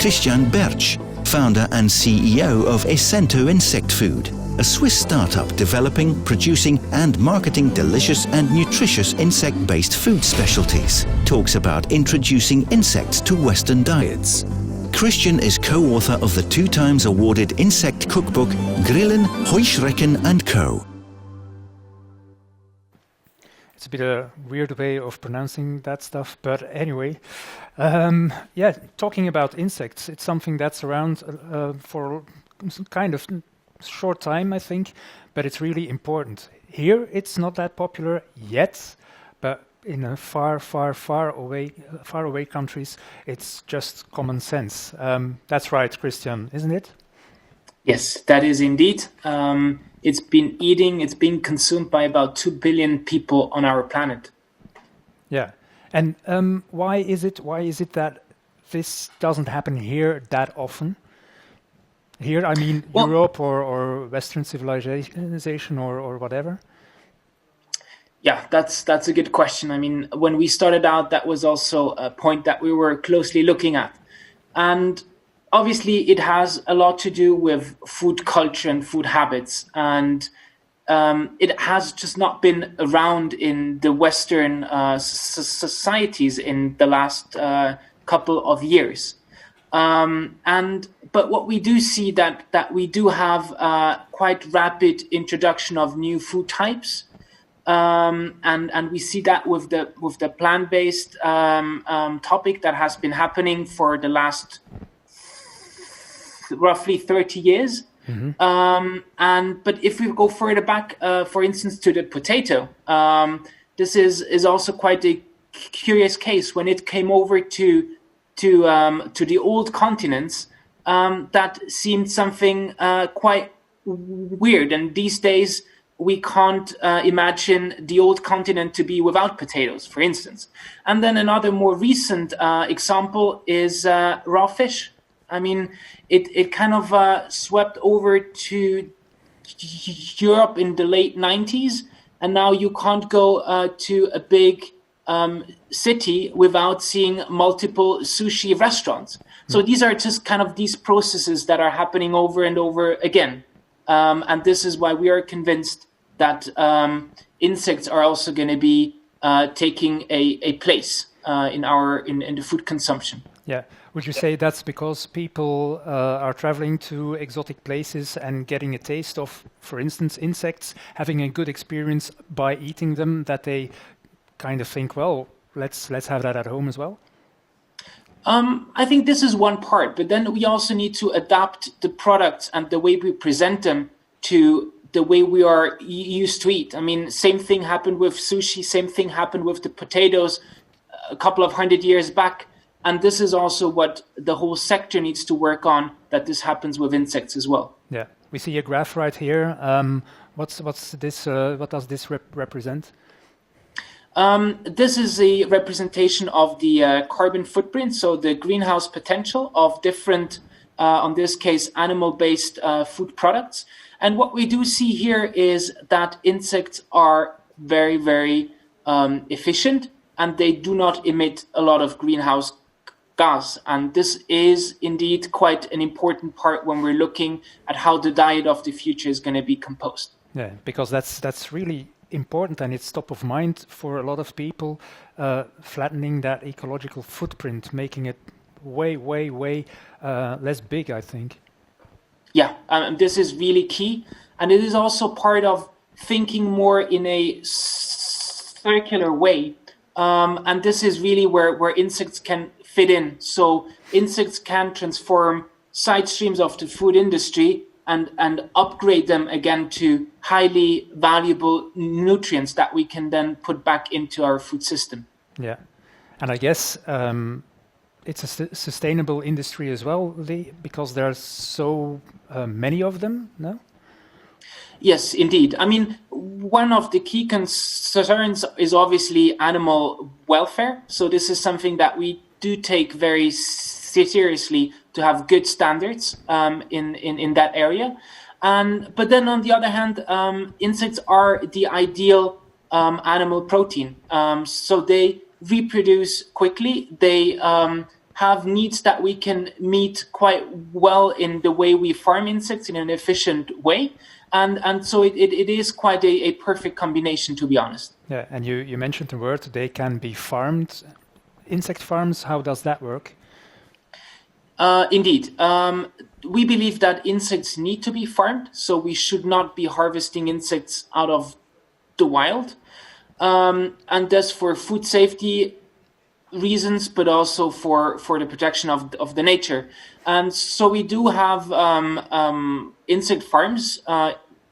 Christian Bärtsch, founder and CEO of Essento Insect Food, a Swiss startup developing, producing and marketing delicious and nutritious insect-based food specialties, talks about introducing insects to Western diets. Christian is co-author of the 2 times awarded insect cookbook Grillen, Heuschrecken Co. It's a bit a weird way of pronouncing that stuff, but anyway. Talking about insects, it's something that's around for kind of short time, I think, but it's really important. Here, it's not that popular yet, but in a far away countries, it's just common sense. That's right, Christian, isn't it? Yes, that is indeed. It's being consumed by about 2 billion people on our planet. Yeah, and why is it that this doesn't happen here that often? Here, I mean, well, Europe or Western civilization or whatever? Yeah, that's a good question. I mean, when we started out, that was also a point that we were closely looking at. And obviously, it has a lot to do with food culture and food habits. And it has just not been around in the Western societies in the last couple of years. But what we do see that we do have quite rapid introduction of new food types. And we see that with the plant-based topic that has been happening for the last roughly 30 years. Mm-hmm. But if we go further back, for instance, to the potato, this is also quite a curious case. When it came over to the old continents, that seemed something quite weird. And these days, we can't imagine the old continent to be without potatoes, for instance. And then another more recent example is raw fish. I mean, it kind of swept over to Europe in the late 90s, and now you can't go to a big city without seeing multiple sushi restaurants. So these are just kind of these processes that are happening over and over again. And this is why we are convinced that insects are also going to be taking a place in the food consumption. Yeah. Would you say that's because people are traveling to exotic places and getting a taste of, for instance, insects, having a good experience by eating them, that they kind of think, well, let's have that at home as well? I think this is one part, but then we also need to adapt the products and the way we present them to the way we are used to eat. I mean, same thing happened with sushi, same thing happened with the potatoes a couple of 100 years back. And this is also what the whole sector needs to work on, that this happens with insects as well. Yeah, we see a graph right here. What's this? What does this represent? This is a representation of the carbon footprint, so the greenhouse potential of different, on this case, animal-based food products. And what we do see here is that insects are very, very efficient, and they do not emit a lot of greenhouse gas. And this is indeed quite an important part when we're looking at how the diet of the future is going to be composed. Yeah, because that's really important, and it's top of mind for a lot of people, flattening that ecological footprint, making it way less big, I think. Yeah, this is really key. And it is also part of thinking more in a circular way. And this is really where insects can fit in. So insects can transform side streams of the food industry and upgrade them again to highly valuable nutrients that we can then put back into our food system. Yeah. And I guess it's a sustainable industry as well, because there are so many of them, no? Yes, indeed. I mean, one of the key concerns is obviously animal welfare. So this is something that we do take very seriously, to have good standards in that area. But then on the other hand, insects are the ideal animal protein. So they reproduce quickly. They have needs that we can meet quite well in the way we farm insects in an efficient way. And so it is quite a perfect combination, to be honest. Yeah, and you mentioned the word, they can be farmed. Insect farms, how does that work? Indeed. We believe that insects need to be farmed, so we should not be harvesting insects out of the wild. And that's for food safety reasons, but also for the protection of the nature. And so we do have insect farms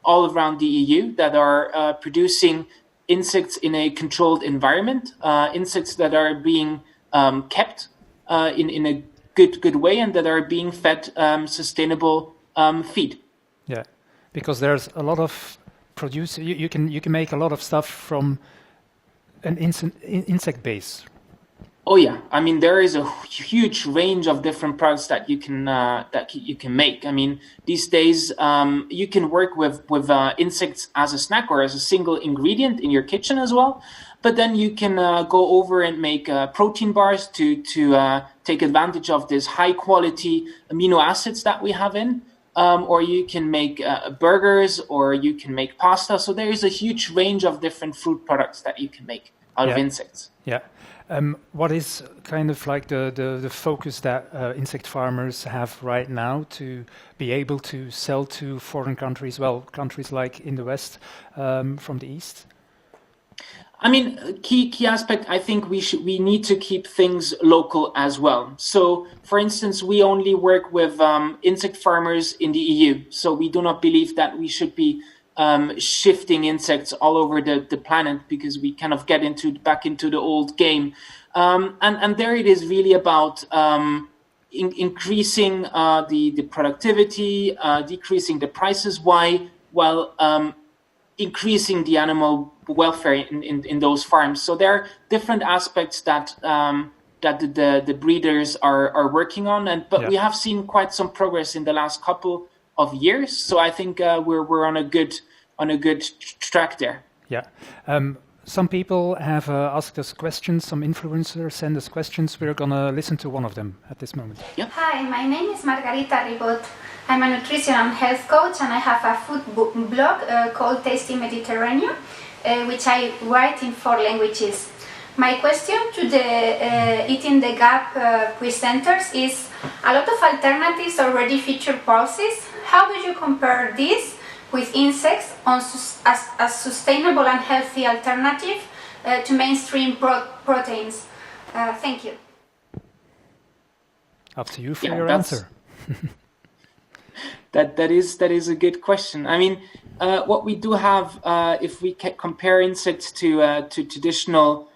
all around the EU that are producing insects in a controlled environment, insects that are being kept in a good way, and that are being fed sustainable feed. Yeah, because there's a lot of produce. You can make a lot of stuff from an insect base. Oh yeah, I mean there is a huge range of different products that you can make. I mean these days you can work with insects as a snack or as a single ingredient in your kitchen as well. But then you can go over and make protein bars to take advantage of this high quality amino acids that we have in. Or you can make burgers, or you can make pasta. So there is a huge range of different food products that you can make out of insects. Yeah. What is kind of like the focus that insect farmers have right now to be able to sell to foreign countries, well, countries like in the West from the East? I mean, key aspect, I think we need to keep things local as well. So, for instance, we only work with insect farmers in the EU. So we do not believe that we should be shifting insects all over the planet, because we kind of get back into the old game. And there it is really about increasing the productivity, decreasing the prices, while increasing the animal welfare in those farms. So there are different aspects that the breeders are working on, but we have seen quite some progress in the last couple of years. So I think we're on a good track there. Yeah. Some people have asked us questions. Some influencers send us questions. We're gonna listen to one of them at this moment. Yeah. Hi, my name is Margarita Ribot. I'm a nutrition and health coach, and I have a food blog called Tasty Mediterranean, which I write in 4 languages. My question to the Eating the Gap presenters is, a lot of alternatives already feature pulses. How do you compare this with insects as a sustainable and healthy alternative to mainstream proteins? Thank you. Up to you for your answer. That is a good question. I mean, what we do have, if we compare insects to traditional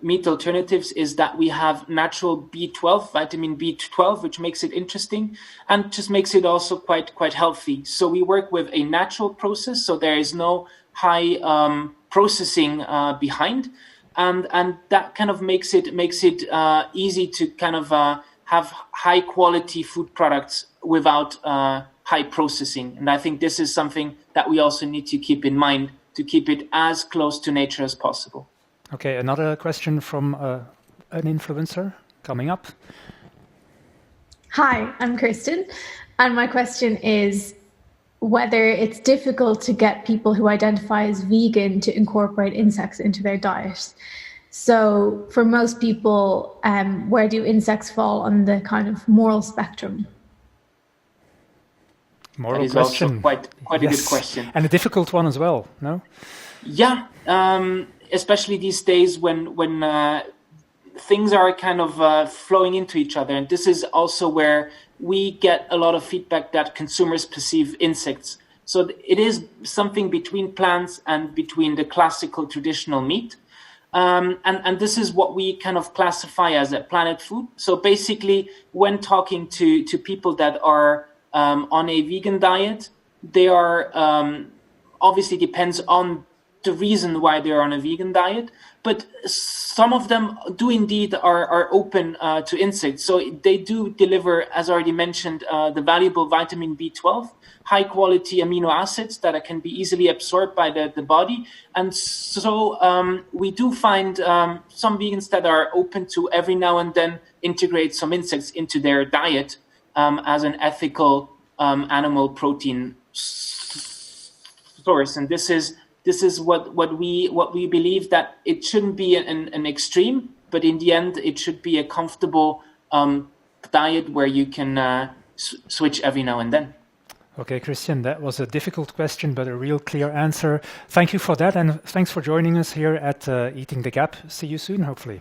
meat alternatives, is that we have natural B12, vitamin B12, which makes it interesting and just makes it also quite healthy. So we work with a natural process, so there is no high processing behind, and that kind of makes it easy to kind of have high quality food products without high processing. And I think this is something that we also need to keep in mind, to keep it as close to nature as possible. Okay, another question from an influencer coming up. Hi, I'm Christan, and my question is whether it's difficult to get people who identify as vegan to incorporate insects into their diet. So for most people, where do insects fall on the kind of moral spectrum? Moral that is question. Also quite a good question. And a difficult one as well, no? Yeah, especially these days when things are kind of flowing into each other. And this is also where we get a lot of feedback that consumers perceive insects. So it is something between plants and between the classical traditional meat. And this is what we kind of classify as a planet food. So basically, when talking to people that are on a vegan diet, they are obviously depends on the reason why they're on a vegan diet, but some of them do indeed are open to insects. So they do deliver, as already mentioned, the valuable vitamin B12, high quality amino acids that can be easily absorbed by the body. And so we do find some vegans that are open to every now and then integrate some insects into their diet as an ethical animal protein source. And this is what we believe, that it shouldn't be an extreme, but in the end it should be a comfortable diet where you can switch every now and then. Okay, Christian, that was a difficult question, but a real clear answer. Thank you for that, and thanks for joining us here at Eating the Gap. See you soon, hopefully.